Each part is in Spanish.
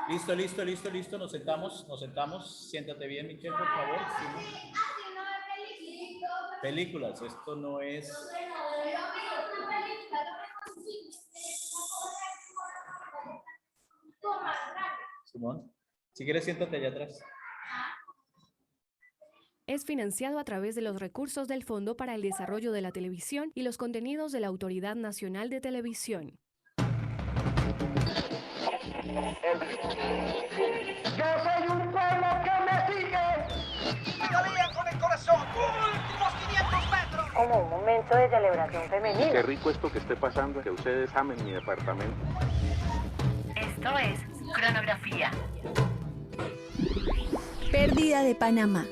Listo, listo, listo, listo. Nos sentamos, nos sentamos. Siéntate bien, Michelle, por favor. Sí. Películas, esto no es... Simón, si quieres siéntate allá atrás. Es financiado a través de los recursos del Fondo para el Desarrollo de la Televisión y los contenidos de la Autoridad Nacional de Televisión. Yo soy un pueblo que me sigue. Todavía con el corazón. Últimos 500 metros. Como un momento de celebración femenina. Qué rico esto que esté pasando, que ustedes amen mi departamento. Esto es Cronografía. Pérdida de Panamá.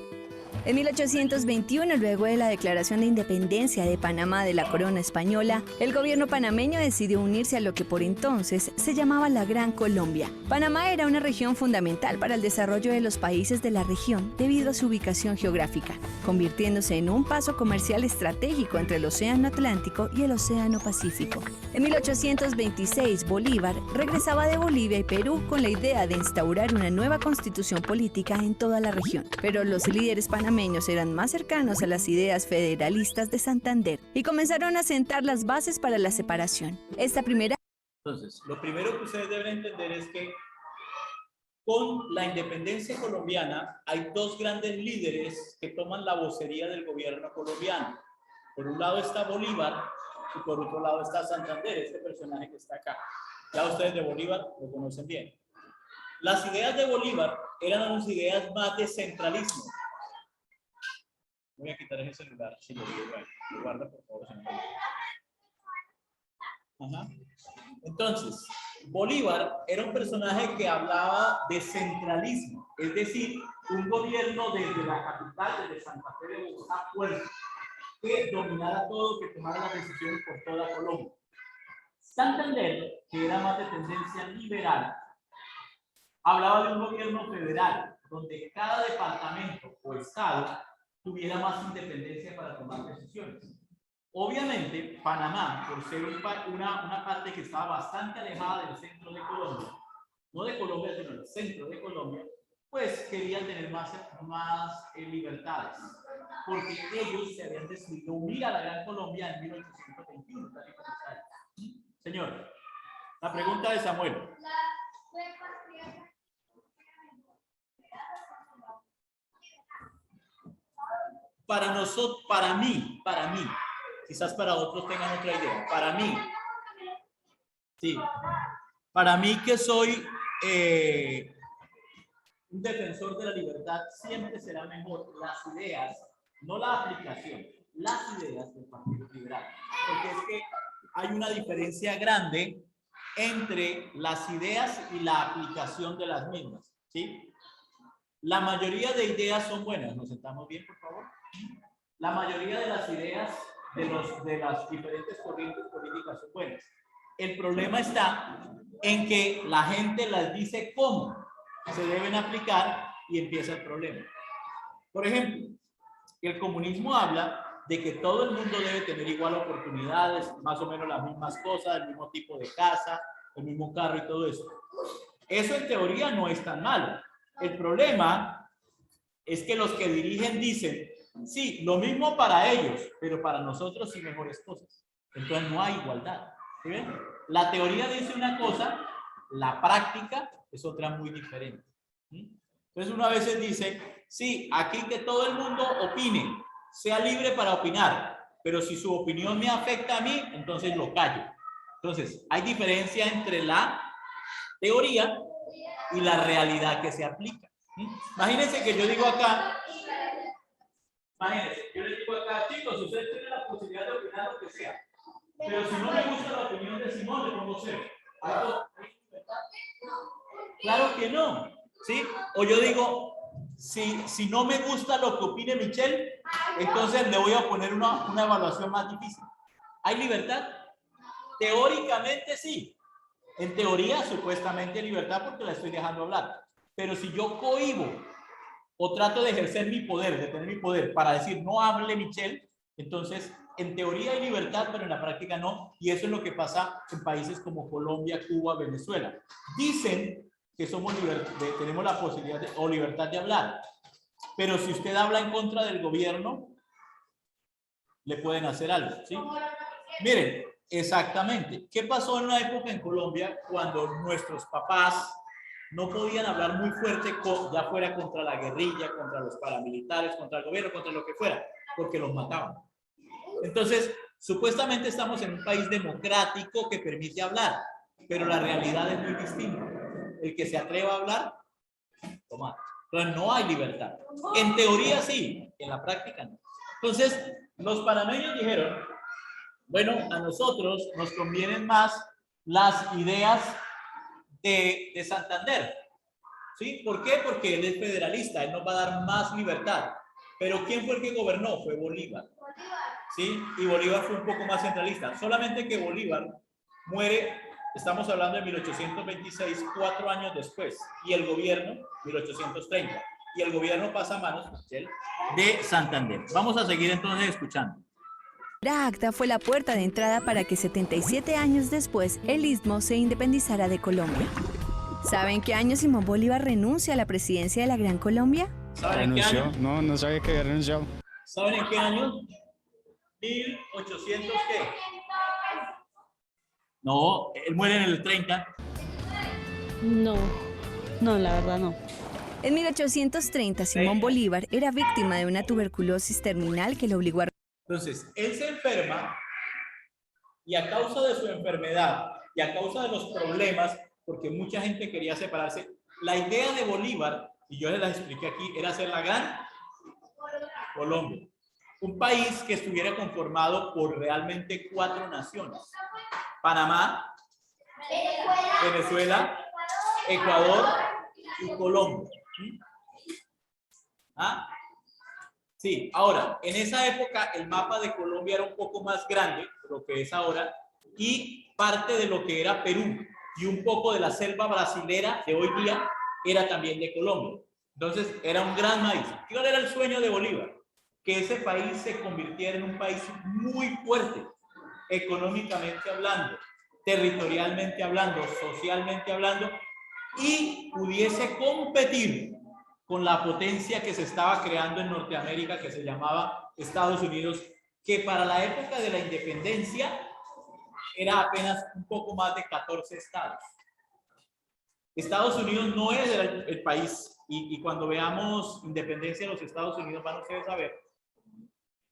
En 1821, luego de la declaración de independencia de Panamá de la corona española, el gobierno panameño decidió unirse a lo que por entonces se llamaba la Gran Colombia. Panamá era una región fundamental para el desarrollo de los países de la región debido a su ubicación geográfica, convirtiéndose en un paso comercial estratégico entre el Océano Atlántico y el Océano Pacífico. En 1826, Bolívar regresaba de Bolivia y Perú con la idea de instaurar una nueva constitución política en toda la región, pero los líderes panameños eran más cercanos a las ideas federalistas de Santander y comenzaron a sentar las bases para la separación. Entonces, lo primero que ustedes deben entender es que con la independencia colombiana hay dos grandes líderes que toman la vocería del gobierno colombiano. Por un lado está Bolívar y por otro lado está Santander, este personaje que está acá. Ya ustedes de Bolívar lo conocen bien. Las ideas de Bolívar eran unas ideas más de centralismo. Voy a quitar ese celular, si lo digo, lo guarda por favor. Ajá. Entonces, Bolívar era un personaje que hablaba de centralismo, es decir, un gobierno desde la capital, desde Santa Fe de Bogotá, Puerto, que dominara todo, que tomara las decisiones por toda Colombia. Santander, que era más de tendencia liberal, hablaba de un gobierno federal, donde cada departamento o estado tuviera más independencia para tomar decisiones. Obviamente, Panamá, por ser una parte que estaba bastante alejada del centro de Colombia, no de Colombia, sino del centro de Colombia, pues querían tener más libertades, porque ellos se habían decidido unir a la Gran Colombia en 1821. Señor, la pregunta de Samuel. Para nosotros, para mí, quizás para otros tengan otra idea, para mí, sí, para mí que soy un defensor de la libertad, siempre será mejor las ideas, no la aplicación, las ideas del Partido Liberal, porque es que hay una diferencia grande entre las ideas y la aplicación de las mismas, ¿sí? La mayoría de ideas son buenas. ¿Nos sentamos bien, por favor? La mayoría de las ideas de las diferentes corrientes políticas son buenas. El problema está en que la gente las dice cómo se deben aplicar y empieza el problema. Por ejemplo, el comunismo habla de que todo el mundo debe tener igual oportunidades, más o menos las mismas cosas, el mismo tipo de casa, el mismo carro y todo eso. Eso en teoría no es tan malo. El problema es que los que dirigen dicen, sí, lo mismo para ellos, pero para nosotros sí mejores cosas. Entonces no hay igualdad. ¿Sí ven? La teoría dice una cosa, la práctica es otra muy diferente. Entonces uno a veces dice, sí, aquí que todo el mundo opine, sea libre para opinar, pero si su opinión me afecta a mí, entonces lo callo. Entonces hay diferencia entre la teoría y la realidad que se aplica. Imagínense que yo digo acá, yo les digo acá, chicos, ustedes tienen la posibilidad de opinar lo que sea, pero si no me gusta la opinión de Simón, le pongo cero. Claro que no, ¿sí? O yo digo, si no me gusta lo que opine Michelle, entonces le voy a poner una evaluación más difícil. ¿Hay libertad? Teóricamente sí. En teoría, supuestamente libertad porque la estoy dejando hablar. Pero si yo cohibo o trato de ejercer mi poder, de tener mi poder para decir no hable Michelle, entonces en teoría hay libertad, pero en la práctica no, y eso es lo que pasa en países como Colombia, Cuba, Venezuela. Dicen que tenemos la posibilidad o libertad de hablar, pero si usted habla en contra del gobierno, le pueden hacer algo, ¿sí? Miren, exactamente. ¿Qué pasó en una época en Colombia cuando nuestros papás no podían hablar muy fuerte, ya fuera contra la guerrilla, contra los paramilitares, contra el gobierno, contra lo que fuera, porque los mataban? Entonces, supuestamente estamos en un país democrático que permite hablar, pero la realidad es muy distinta. El que se atreva a hablar, toma. Entonces, no hay libertad. En teoría sí, en la práctica no. Entonces, los panameños dijeron, bueno, a nosotros nos convienen más las ideas de Santander. ¿Sí? ¿Por qué? Porque él es federalista, él nos va a dar más libertad. Pero ¿quién fue el que gobernó? Fue Bolívar. ¿Sí? Y Bolívar fue un poco más centralista. Solamente que Bolívar muere, estamos hablando de 1826, 4 años después. Y el gobierno, 1830. Y el gobierno pasa a manos de Santander. Vamos a seguir entonces escuchando. La acta fue la puerta de entrada para que 77 años después el Istmo se independizara de Colombia. ¿Saben qué año Simón Bolívar renuncia a la presidencia de la Gran Colombia? ¿Saben en qué año? No, no sabía que había renunciado. ¿Saben en qué año? 1800 ¿qué? No, él muere en el 30. No, la verdad no. En 1830, Simón Bolívar era víctima de una tuberculosis terminal que lo obligó a... Entonces, él se enferma y a causa de su enfermedad y a causa de los problemas, porque mucha gente quería separarse, la idea de Bolívar, y yo les la expliqué aquí, era hacer la Gran Colombia. Un país que estuviera conformado por realmente 4 naciones. Panamá, Venezuela, Ecuador y Colombia. ¿Ah? Sí, ahora, en esa época el mapa de Colombia era un poco más grande de lo que es ahora y parte de lo que era Perú y un poco de la selva brasilera de hoy día era también de Colombia. Entonces, era un gran país. ¿Cuál era el sueño de Bolívar? Que ese país se convirtiera en un país muy fuerte, económicamente hablando, territorialmente hablando, socialmente hablando, y pudiese competir con la potencia que se estaba creando en Norteamérica, que se llamaba Estados Unidos, que para la época de la independencia era apenas un poco más de 14 estados. Estados Unidos no es el país, y cuando veamos independencia de los Estados Unidos van ustedes a ver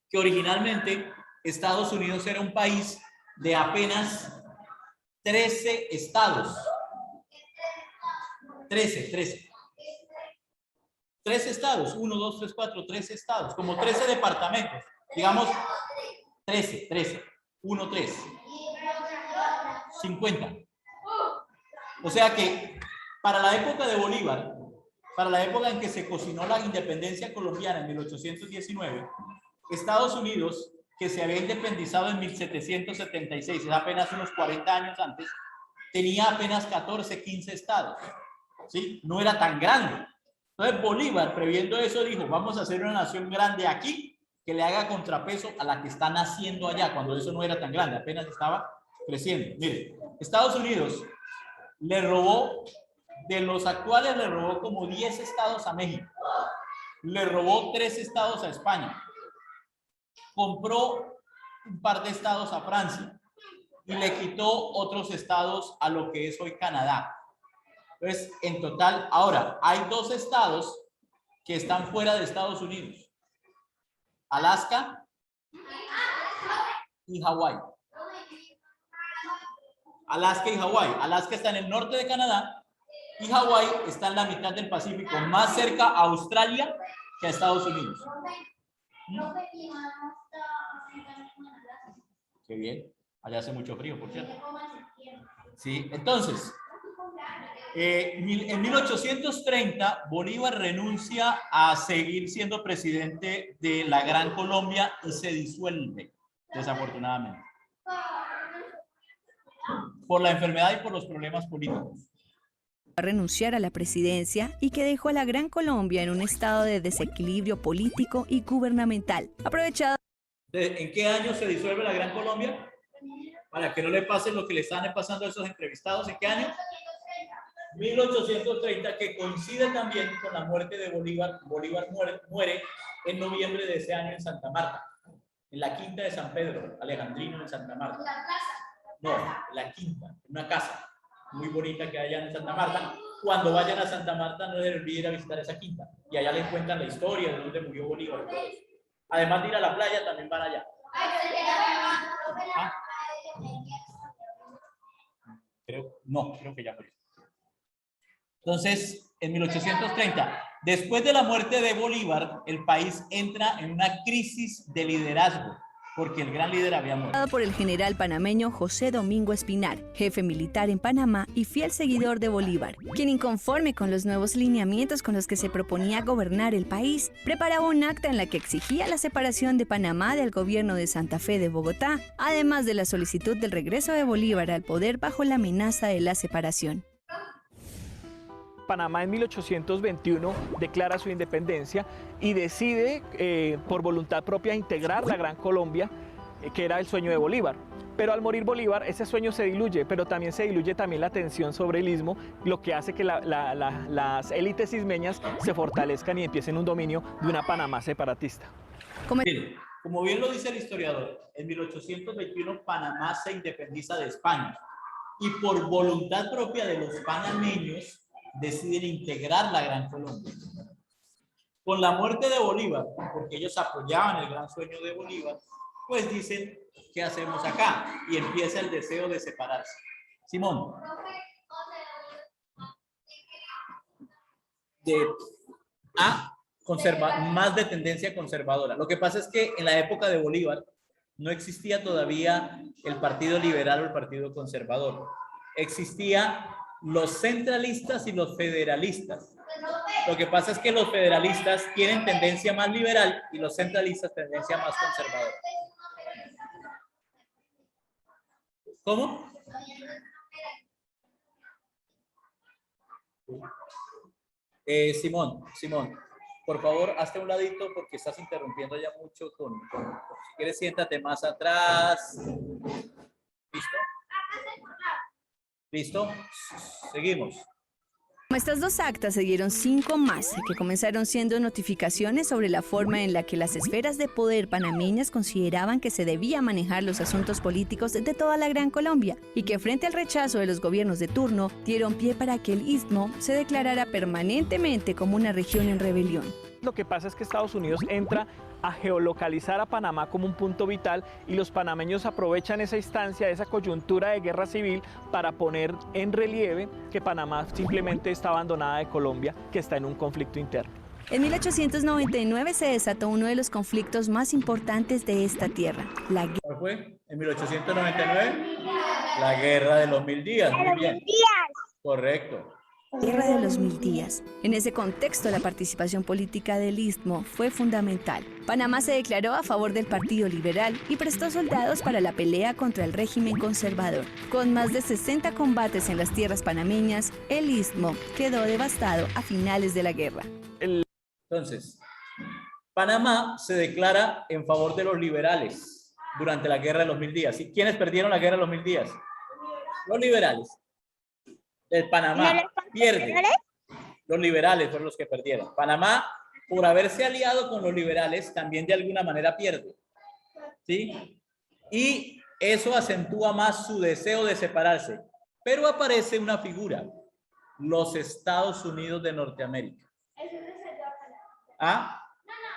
que originalmente Estados Unidos era un país de apenas 13 estados. 13 estados, 1, 2, 3, 4, 13 estados, como 13 departamentos, digamos 13, 1, 3, 50. O sea que para la época de Bolívar, para la época en que se cocinó la independencia colombiana en 1819, Estados Unidos, que se había independizado en 1776, es apenas unos 40 años antes, tenía apenas 14, 15 estados, ¿sí? No era tan grande. Entonces Bolívar, previendo eso, dijo, vamos a hacer una nación grande aquí, que le haga contrapeso a la que está naciendo allá, cuando eso no era tan grande, apenas estaba creciendo. Mire, Estados Unidos le robó, de los actuales le robó como 10 estados a México, le robó 3 estados a España, compró un par de estados a Francia y le quitó otros estados a lo que es hoy Canadá. Entonces, en total, ahora, hay 2 estados que están fuera de Estados Unidos. Alaska y Hawái. Alaska y Hawái. Alaska está en el norte de Canadá y Hawái está en la mitad del Pacífico, más cerca a Australia que a Estados Unidos. Qué bien. Allá hace mucho frío, por cierto. Sí, entonces, en 1830, Bolívar renuncia a seguir siendo presidente de la Gran Colombia y se disuelve, desafortunadamente, por la enfermedad y por los problemas políticos. A renunciar a la presidencia y que dejó a la Gran Colombia en un estado de desequilibrio político y gubernamental, aprovechado. ¿En qué año se disuelve la Gran Colombia? Para que no le pase lo que le están pasando a esos entrevistados. ¿En qué año? 1830, que coincide también con la muerte de Bolívar. Bolívar muere en noviembre de ese año en Santa Marta, en la quinta de San Pedro, Alejandrino en Santa Marta. No, la quinta, una casa muy bonita que hay allá en Santa Marta. Cuando vayan a Santa Marta, no les olviden ir a visitar esa quinta. Y allá les cuentan la historia de dónde murió Bolívar. Además de ir a la playa, también van allá. ¿Ah? Creo que ya fue. Entonces, en 1830, después de la muerte de Bolívar, el país entra en una crisis de liderazgo, porque el gran líder había muerto. Por el general panameño José Domingo Espinar, jefe militar en Panamá y fiel seguidor de Bolívar, quien, inconforme con los nuevos lineamientos con los que se proponía gobernar el país, preparaba un acta en la que exigía la separación de Panamá del gobierno de Santa Fe de Bogotá, además de la solicitud del regreso de Bolívar al poder bajo la amenaza de la separación. Panamá en 1821 declara su independencia y decide por voluntad propia integrar la Gran Colombia, que era el sueño de Bolívar. Pero al morir Bolívar, ese sueño se diluye, pero también se diluye también la tensión sobre el istmo, lo que hace que las élites ismeñas se fortalezcan y empiecen un dominio de una Panamá separatista. Como bien lo dice el historiador, en 1821 Panamá se independiza de España y por voluntad propia de los panameños deciden integrar la Gran Colombia. Con la muerte de Bolívar, porque ellos apoyaban el gran sueño de Bolívar, pues dicen, ¿qué hacemos acá? Y empieza el deseo de separarse. Simón. Más de tendencia conservadora. Lo que pasa es que en la época de Bolívar no existía todavía el Partido Liberal o el Partido Conservador. Existía los centralistas y los federalistas. Lo que pasa es que los federalistas tienen tendencia más liberal y los centralistas tendencia más conservadora. ¿Cómo? Simón, por favor, hazte un ladito porque estás interrumpiendo ya mucho si quieres, siéntate más atrás. ¿Listo? ¿Listo? Seguimos. Como estas dos actas, se dieron 5 más, que comenzaron siendo notificaciones sobre la forma en la que las esferas de poder panameñas consideraban que se debía manejar los asuntos políticos de toda la Gran Colombia, y que frente al rechazo de los gobiernos de turno, dieron pie para que el istmo se declarara permanentemente como una región en rebelión. Lo que pasa es que Estados Unidos entra a geolocalizar a Panamá como un punto vital y los panameños aprovechan esa instancia, esa coyuntura de guerra civil para poner en relieve que Panamá simplemente está abandonada de Colombia, que está en un conflicto interno. En 1899 se desató uno de los conflictos más importantes de esta tierra. ¿Cuál fue? En 1899, la Guerra de los 1000 días. Muy bien. Correcto. Guerra de los 1000 días. En ese contexto, la participación política del istmo fue fundamental. Panamá se declaró a favor del Partido Liberal y prestó soldados para la pelea contra el régimen conservador. Con más de 60 combates en las tierras panameñas, el istmo quedó devastado a finales de la guerra. Entonces, Panamá se declara en favor de los liberales durante la Guerra de los 1000 días. ¿Y quiénes perdieron la Guerra de los 1000 días? Los liberales. El Panamá pierde. Los liberales fueron los que perdieron. Panamá, por haberse aliado con los liberales, también de alguna manera pierde. ¿Sí? Y eso acentúa más su deseo de separarse. Pero aparece una figura, los Estados Unidos de Norteamérica. ¿Ah?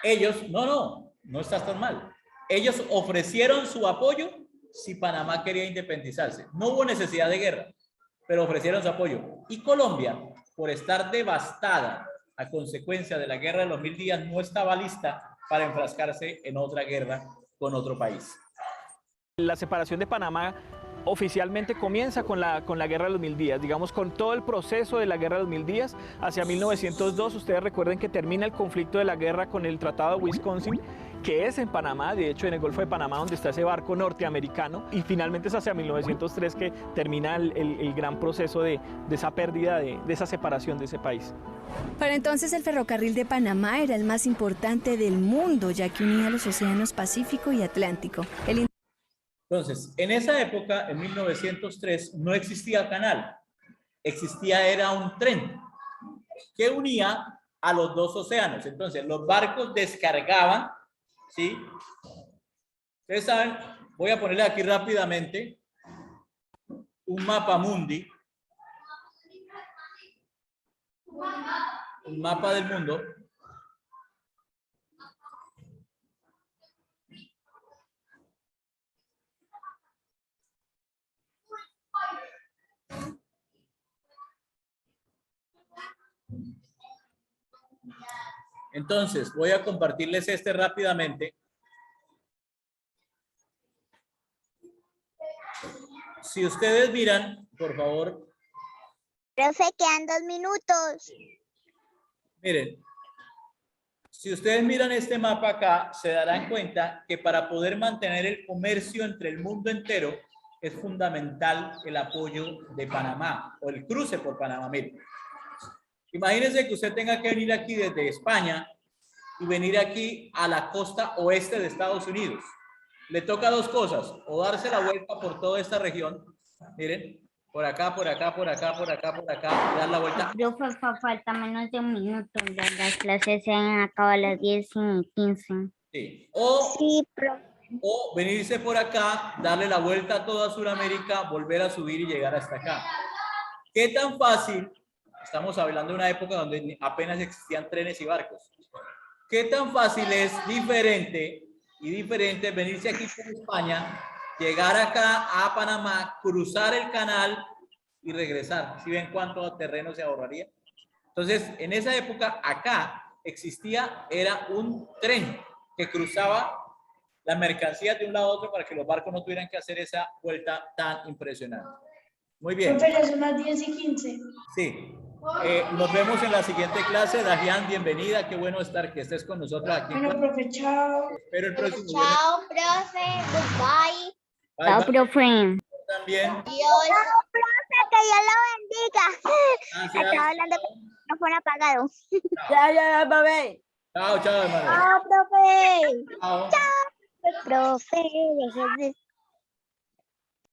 Ellos, no estás tan mal. Ellos ofrecieron su apoyo si Panamá quería independizarse. No hubo necesidad de guerra, pero ofrecieron su apoyo. Y Colombia, por estar devastada a consecuencia de la Guerra de los 1000 días, no estaba lista para enfrascarse en otra guerra con otro país. La separación de Panamá oficialmente comienza con la Guerra de los 1000 días, digamos con todo el proceso de la Guerra de los 1000 días hacia 1902. Ustedes recuerden que termina el conflicto de la guerra con el Tratado de Wisconsin que es en Panamá, de hecho en el Golfo de Panamá donde está ese barco norteamericano, y finalmente es hacia 1903 que termina el gran proceso de esa pérdida, de esa separación de ese país. Para entonces el ferrocarril de Panamá era el más importante del mundo, ya que unía los océanos Pacífico y Atlántico. Entonces, en esa época, en 1903, no existía canal, era un tren que unía a los dos océanos. Entonces, los barcos descargaban, ¿sí? Ustedes saben, voy a ponerle aquí rápidamente un mapa mundi, un mapa del mundo. Entonces, voy a compartirles este rápidamente. Si ustedes miran, por favor. Profe, quedan 2 minutos. Miren, si ustedes miran este mapa acá, se darán cuenta que para poder mantener el comercio entre el mundo entero es fundamental el apoyo de Panamá o el cruce por Panamá. Miren. Imagínense que usted tenga que venir aquí desde España y venir aquí a la costa oeste de Estados Unidos. Le toca dos cosas, o darse la vuelta por toda esta región, miren, por acá, por acá, por acá, por acá, por acá, dar la vuelta. Profe, falta menos de 1 minuto, ya las clases se han acabado a las 10:15. Sí. Sí, profe. O venirse por acá, darle la vuelta a toda Sudamérica, volver a subir y llegar hasta acá. ¿Qué tan fácil? Estamos hablando de una época donde apenas existían trenes y barcos. ¿Qué tan fácil es diferente venirse aquí por España, llegar acá a Panamá, cruzar el canal y regresar? ¿Sí ven cuánto terreno se ahorraría? Entonces, en esa época acá era un tren que cruzaba las mercancías de un lado a otro para que los barcos no tuvieran que hacer esa vuelta tan impresionante. Muy bien. Profe, ya son las 10:15. Sí. Nos vemos en la siguiente clase. Dajian, bienvenida. Qué bueno que estés con nosotros aquí. Bueno, profe, chao. Espero el próximo Chao, profe. Goodbye. Bye, Chao, bye. profe. También. Adiós. Chao, profe, que Dios lo bendiga. Gracias. Estaba hablando con el micrófono apagado. Ya, bebé. Chao, chao, hermano. Chao, profe. Chao. Chao, profe. Deje de